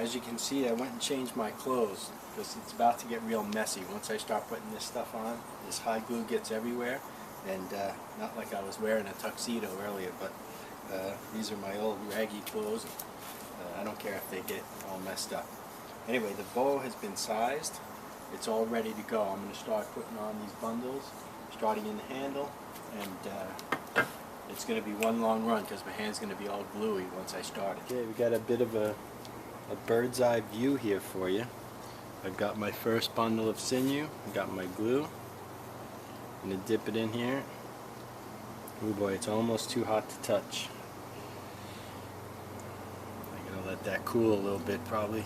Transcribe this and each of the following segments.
as you can see, I went and changed my clothes because it's about to get real messy. Once I start putting this stuff on, this hot glue gets everywhere, and not like I was wearing a tuxedo earlier, but these are my old raggy clothes. I don't care if they get all messed up. Anyway, the bow has been sized. It's all ready to go. I'm going to start putting on these bundles, starting in the handle, and it's going to be one long run because my hand's going to be all gluey once I start it. Okay, we got a bit of a bird's eye view here for you. I've got my first bundle of sinew. I've got my glue. I'm going to dip it in here. Oh boy, it's almost too hot to touch. I'm going to let that cool a little bit probably.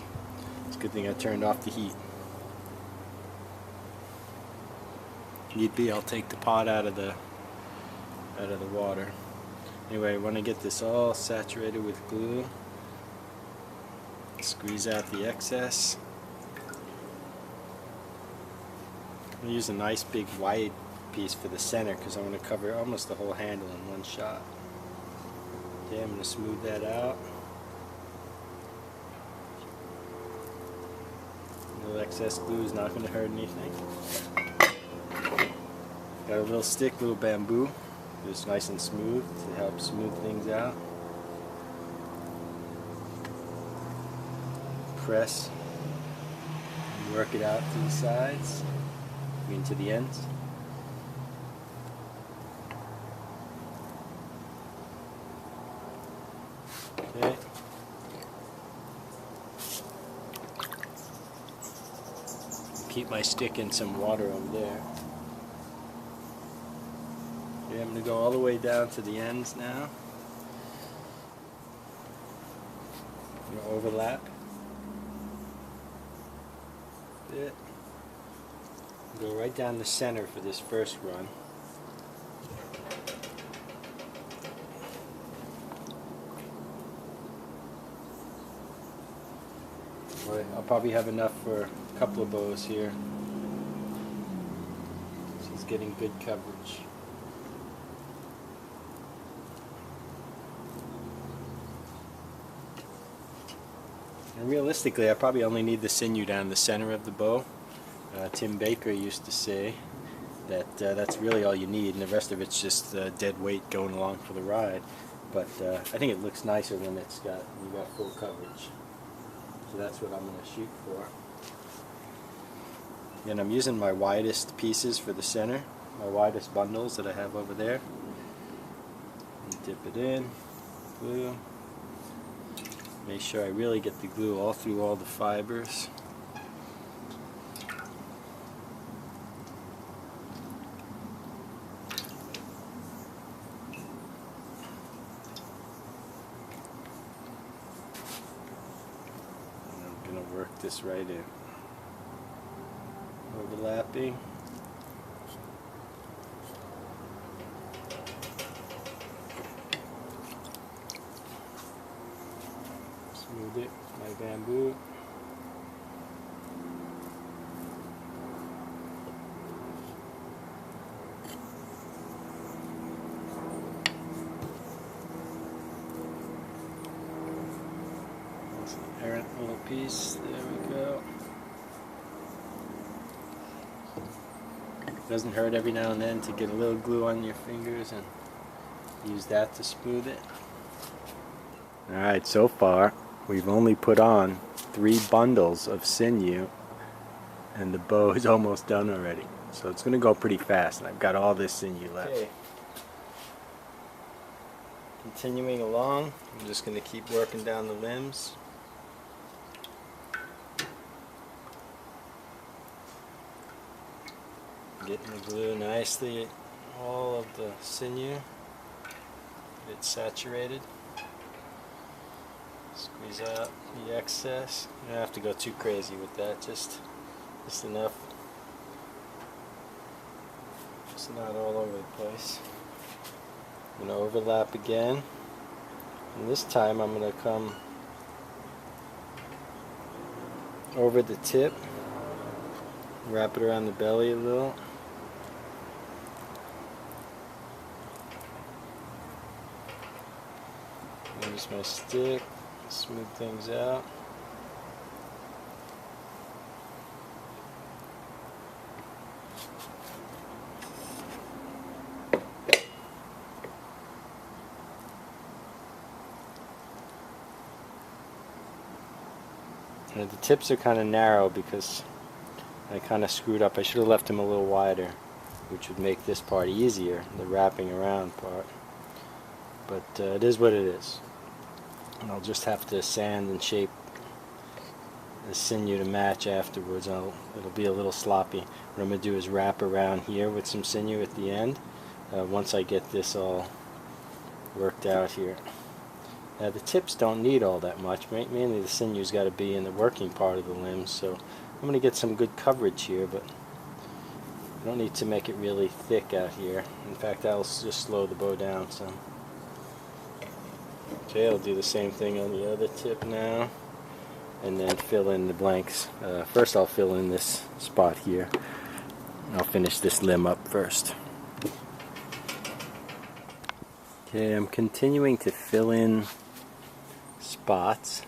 It's a good thing I turned off the heat. If need be, I'll take the pot out of the water. Anyway, I want to get this all saturated with glue. Squeeze out the excess. I'm going to use a nice big wide piece for the center because I'm going to cover almost the whole handle in one shot. Okay, I'm going to smooth that out. No excess glue is not going to hurt anything. Got a little stick, little bamboo. It's nice and smooth to help smooth things out. Press and work it out to the sides, to the ends. Okay. Keep my stick in some water over there. Okay, I'm going to go all the way down to the ends now. I'm going to overlap. Bit. Go right down the center for this first run. I'll probably have enough for a couple of bows here. She's getting good coverage. And realistically, I probably only need the sinew down the center of the bow. Tim Baker used to say that that's really all you need, and the rest of it's just dead weight going along for the ride. But I think it looks nicer when you got full coverage. So that's what I'm going to shoot for. And I'm using my widest pieces for the center, my widest bundles that I have over there. And dip it in, glue. Make sure I really get the glue all through all the fibers. Work this right in. Overlapping. Smooth it with my bamboo. Errant little piece, there we go. Doesn't hurt every now and then to get a little glue on your fingers and use that to smooth it. Alright, so far we've only put on 3 bundles of sinew and the bow is almost done already. So it's going to go pretty fast and I've got all this sinew left. Okay. Continuing along, I'm just going to keep working down the limbs. Getting the glue nicely, all of the sinew, get it saturated. Squeeze out the excess. You don't have to go too crazy with that, just enough. Just not all over the place. I'm going to overlap again, and this time I'm going to come over the tip, wrap it around the belly a little. Use my stick, smooth things out. The tips are kind of narrow because I kind of screwed up. I should have left them a little wider, which would make this part easier, the wrapping around part. But it is what it is. And I'll just have to sand and shape the sinew to match afterwards. It'll be a little sloppy. What I'm going to do is wrap around here with some sinew at the end once I get this all worked out here. Now the tips don't need all that much. Mainly the sinew's got to be in the working part of the limbs, so I'm going to get some good coverage here, but I don't need to make it really thick out here. In fact, that'll just slow the bow down some. Okay, I'll do the same thing on the other tip now, and then fill in the blanks. First I'll fill in this spot here. I'll finish this limb up first. Okay, I'm continuing to fill in spots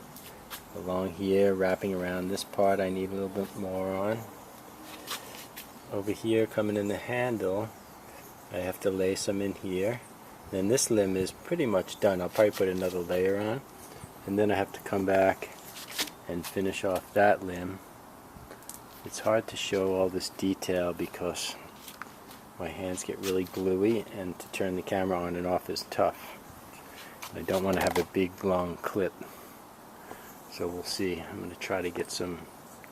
along here, wrapping around this part. I need a little bit more on. Over here, coming in the handle, I have to lay some in here. Then this limb is pretty much done. I'll probably put another layer on, and then I have to come back and finish off that limb. It's hard to show all this detail because my hands get really gluey, and to turn the camera on and off is tough. I don't want to have a big long clip, so we'll see. I'm going to try to get some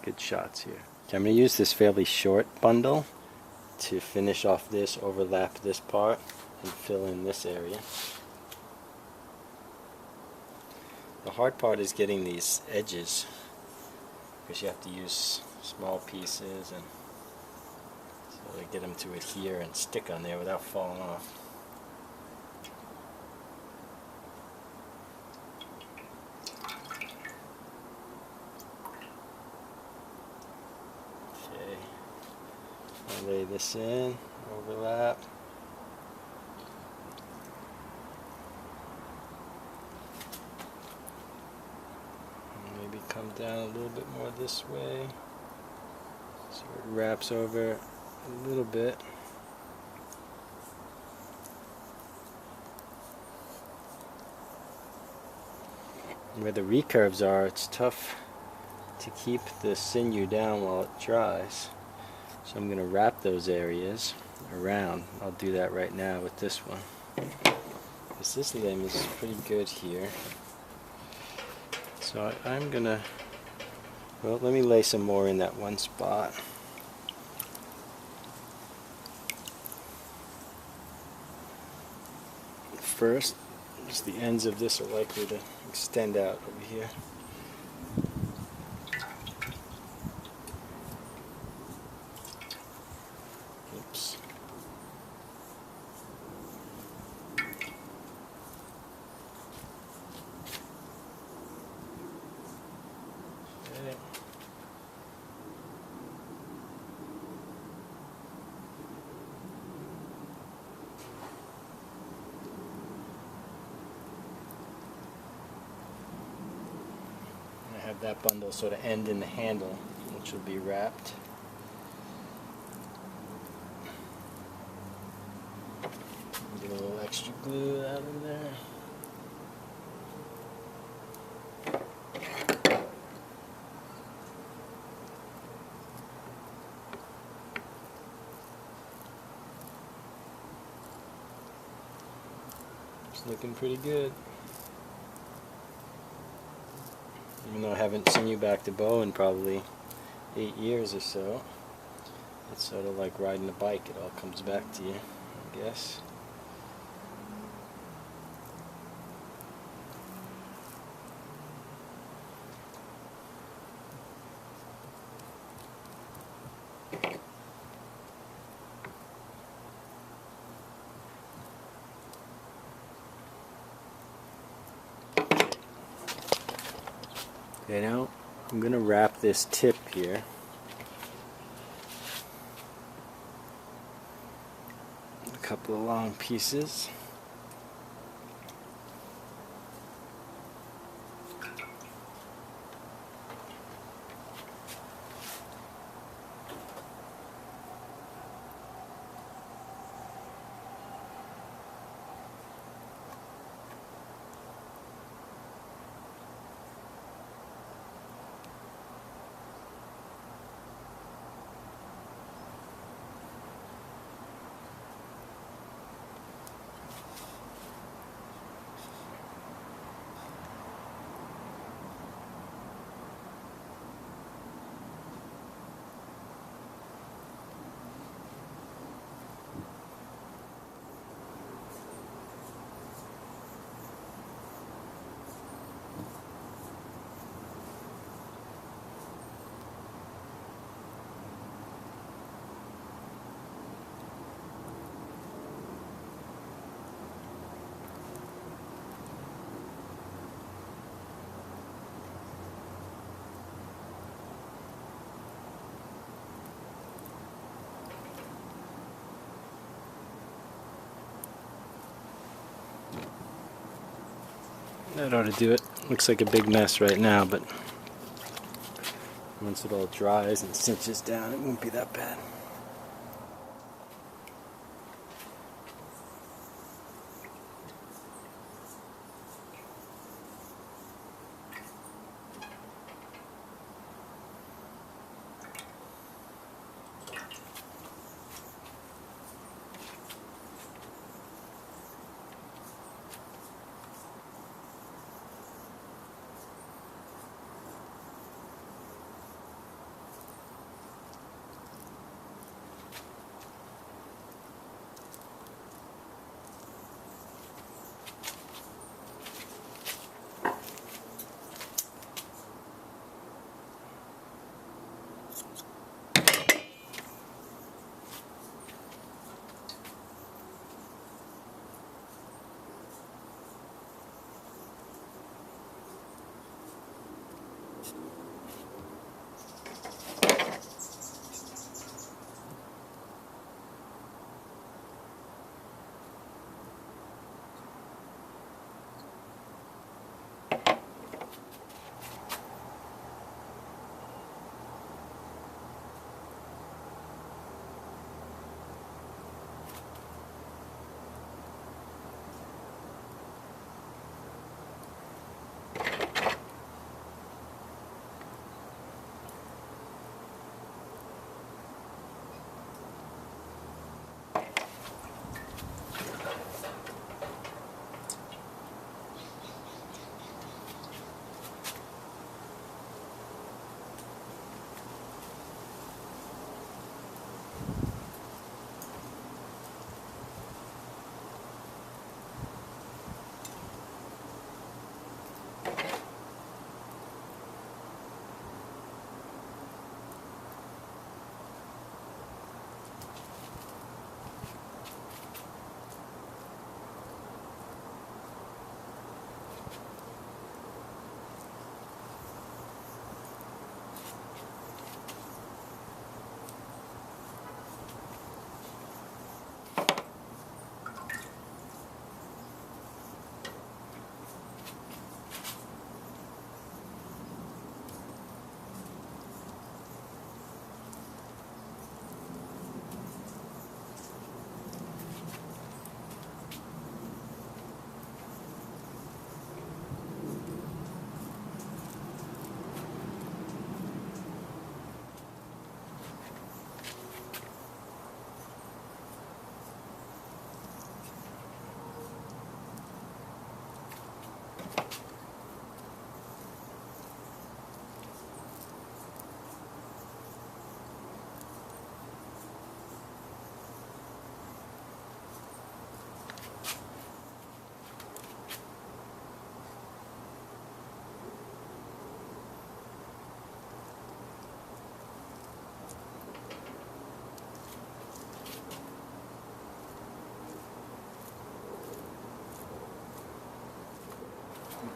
good shots here. Okay, I'm going to use this fairly short bundle to finish off this, overlap this part, and fill in this area. The hard part is getting these edges, because you have to use small pieces and so to get them to adhere and stick on there without falling off. Okay, I'll lay this in, overlap. Maybe come down a little bit more this way so it wraps over a little bit. Where the recurves are, it's tough to keep the sinew down while it dries. So I'm going to wrap those areas around. I'll do that right now with this one, because this limb is pretty good here. So I'm going to, well, let me lay some more in that one spot. First, just the ends of this are likely to extend out over here. Oops. Okay. I have that bundle sort of end in the handle, which will be wrapped. Get a little extra glue out of there. It's looking pretty good. Even though I haven't seen you back to bow in probably 8 years or so, it's sort of like riding a bike. It all comes back to you, I guess. Okay, now I'm going to wrap this tip here. A couple of long pieces. That ought to do it. Looks like a big mess right now, but once it all dries and cinches down, it won't be that bad.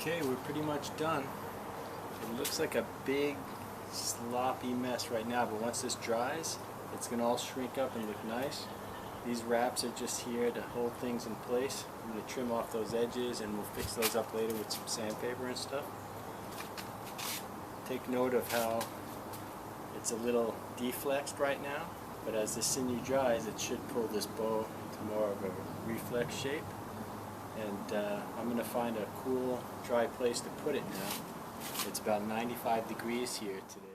Okay, we're pretty much done. It looks like a big sloppy mess right now, but once this dries, it's going to all shrink up and look nice. These wraps are just here to hold things in place. I'm going to trim off those edges and we'll fix those up later with some sandpaper and stuff. Take note of how it's a little deflexed right now, but as the sinew dries, it should pull this bow to more of a reflex shape. And I'm going to find a cool, dry place to put it now. It's about 95 degrees here today.